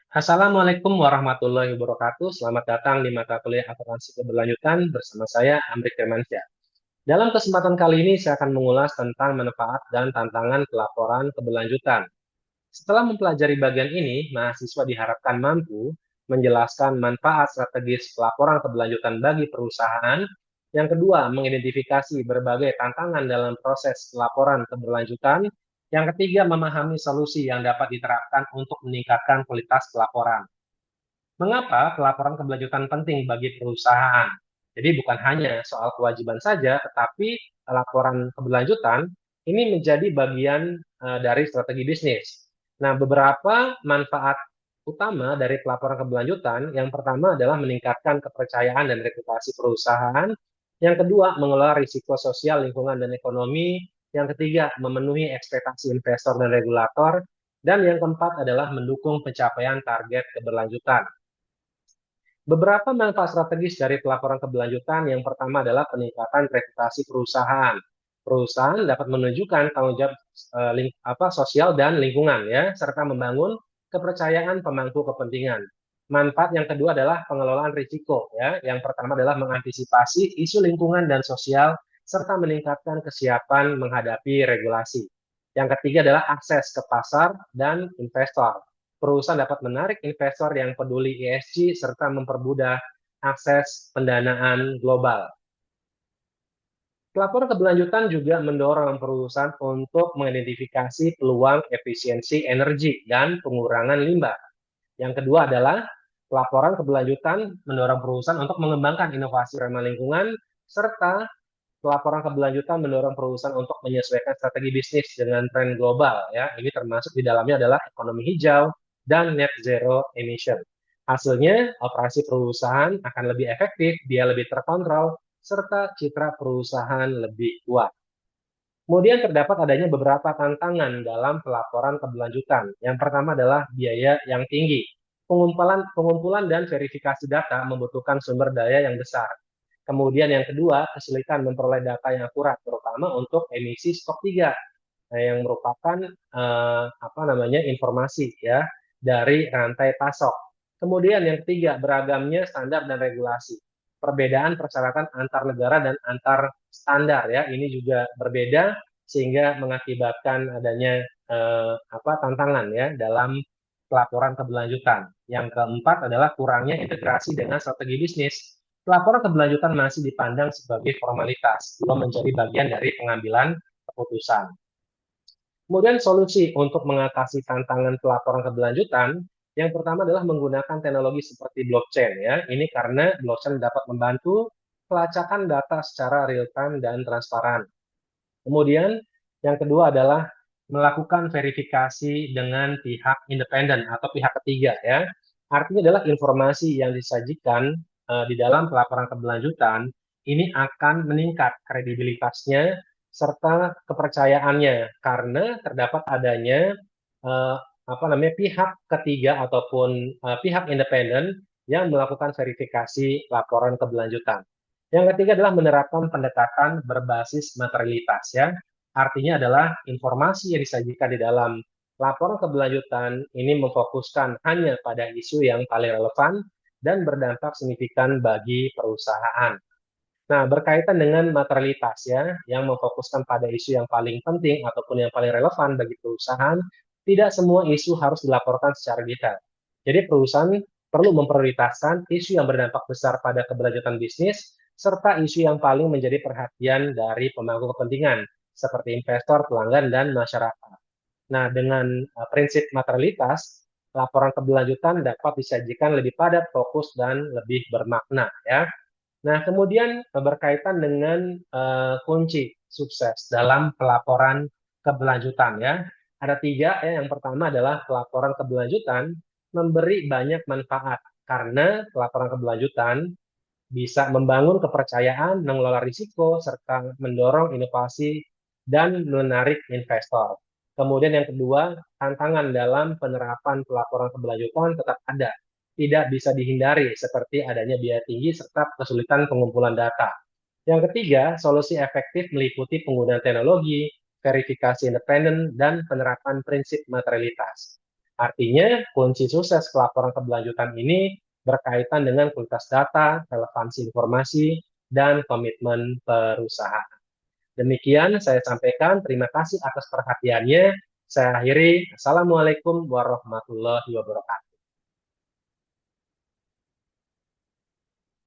Assalamualaikum warahmatullahi wabarakatuh. Selamat datang di mata kuliah akuntansi keberlanjutan bersama saya Amrik Firmansyah. Dalam kesempatan kali ini saya akan mengulas tentang manfaat dan tantangan pelaporan keberlanjutan. Setelah mempelajari bagian ini, mahasiswa diharapkan mampu menjelaskan manfaat strategis pelaporan keberlanjutan bagi perusahaan. Yang kedua, mengidentifikasi berbagai tantangan dalam proses pelaporan keberlanjutan. Yang ketiga, memahami solusi yang dapat diterapkan untuk meningkatkan kualitas pelaporan. Mengapa pelaporan keberlanjutan penting bagi perusahaan? Jadi bukan hanya soal kewajiban saja, tetapi laporan keberlanjutan ini menjadi bagian dari strategi bisnis. Nah, beberapa manfaat utama dari pelaporan keberlanjutan, yang pertama adalah meningkatkan kepercayaan dan reputasi perusahaan. Yang kedua, mengelola risiko sosial, lingkungan, dan ekonomi. Yang ketiga, memenuhi ekspektasi investor dan regulator. Dan yang keempat adalah mendukung pencapaian target keberlanjutan. Beberapa manfaat strategis dari pelaporan keberlanjutan yang pertama adalah peningkatan reputasi perusahaan. Perusahaan dapat menunjukkan tanggung jawab sosial dan lingkungan ya, serta membangun kepercayaan pemangku kepentingan. Manfaat yang kedua adalah pengelolaan risiko ya. Yang pertama adalah mengantisipasi isu lingkungan dan sosial serta meningkatkan kesiapan menghadapi regulasi. Yang ketiga adalah akses ke pasar dan investor. Perusahaan dapat menarik investor yang peduli ESG serta mempermudah akses pendanaan global. Pelaporan keberlanjutan juga mendorong perusahaan untuk mengidentifikasi peluang efisiensi energi dan pengurangan limbah. Yang kedua adalah pelaporan keberlanjutan mendorong perusahaan untuk mengembangkan inovasi ramah lingkungan, serta pelaporan keberlanjutan mendorong perusahaan untuk menyesuaikan strategi bisnis dengan tren global. Ya, ini termasuk di dalamnya adalah ekonomi hijau dan net zero emission. Hasilnya, operasi perusahaan akan lebih efektif, biaya lebih terkontrol, serta citra perusahaan lebih kuat. Kemudian terdapat adanya beberapa tantangan dalam pelaporan keberlanjutan. Yang pertama adalah biaya yang tinggi. Pengumpulan dan verifikasi data membutuhkan sumber daya yang besar. Kemudian yang kedua, kesulitan memperoleh data yang akurat, terutama untuk emisi stok 3, yang merupakan informasi ya dari rantai pasok. Kemudian yang ketiga, beragamnya standar dan regulasi. Perbedaan persyaratan antar negara dan antar standar ya, ini juga berbeda sehingga mengakibatkan adanya tantangan ya dalam pelaporan keberlanjutan. Yang keempat adalah kurangnya integrasi dengan strategi bisnis. Pelaporan keberlanjutan masih dipandang sebagai formalitas, belum menjadi bagian dari pengambilan keputusan. Kemudian solusi untuk mengatasi tantangan pelaporan keberlanjutan, yang pertama adalah menggunakan teknologi seperti blockchain ya. Ini karena blockchain dapat membantu pelacakan data secara real time dan transparan. Kemudian yang kedua adalah melakukan verifikasi dengan pihak independen atau pihak ketiga ya. Artinya adalah informasi yang disajikan di dalam pelaporan keberlanjutan ini akan meningkat kredibilitasnya serta kepercayaannya karena terdapat adanya eh, pihak ketiga ataupun pihak independen yang melakukan verifikasi laporan keberlanjutan. Yang ketiga adalah menerapkan pendekatan berbasis materialitas ya. Artinya adalah informasi yang disajikan di dalam laporan keberlanjutan ini memfokuskan hanya pada isu yang paling relevan dan berdampak signifikan bagi perusahaan. Nah, berkaitan dengan materialitas ya, yang memfokuskan pada isu yang paling penting ataupun yang paling relevan bagi perusahaan, tidak semua isu harus dilaporkan secara detail. Jadi perusahaan perlu memprioritaskan isu yang berdampak besar pada keberlanjutan bisnis, serta isu yang paling menjadi perhatian dari pemangku kepentingan, seperti investor, pelanggan, dan masyarakat. Nah, dengan prinsip materialitas, laporan keberlanjutan dapat disajikan lebih padat, fokus, dan lebih bermakna ya. Nah, kemudian berkaitan dengan kunci sukses dalam pelaporan keberlanjutan ya. Ada tiga ya. Yang pertama adalah pelaporan keberlanjutan memberi banyak manfaat karena pelaporan keberlanjutan bisa membangun kepercayaan, mengelola risiko, serta mendorong inovasi dan menarik investor. Kemudian yang kedua, tantangan dalam penerapan pelaporan keberlanjutan tetap ada. Tidak bisa dihindari seperti adanya biaya tinggi serta kesulitan pengumpulan data. Yang ketiga, solusi efektif meliputi penggunaan teknologi, verifikasi independen, dan penerapan prinsip materialitas. Artinya, kunci sukses pelaporan keberlanjutan ini berkaitan dengan kualitas data, relevansi informasi, dan komitmen perusahaan. Demikian saya sampaikan. Terima kasih atas perhatiannya. Saya akhiri. Assalamualaikum warahmatullahi wabarakatuh.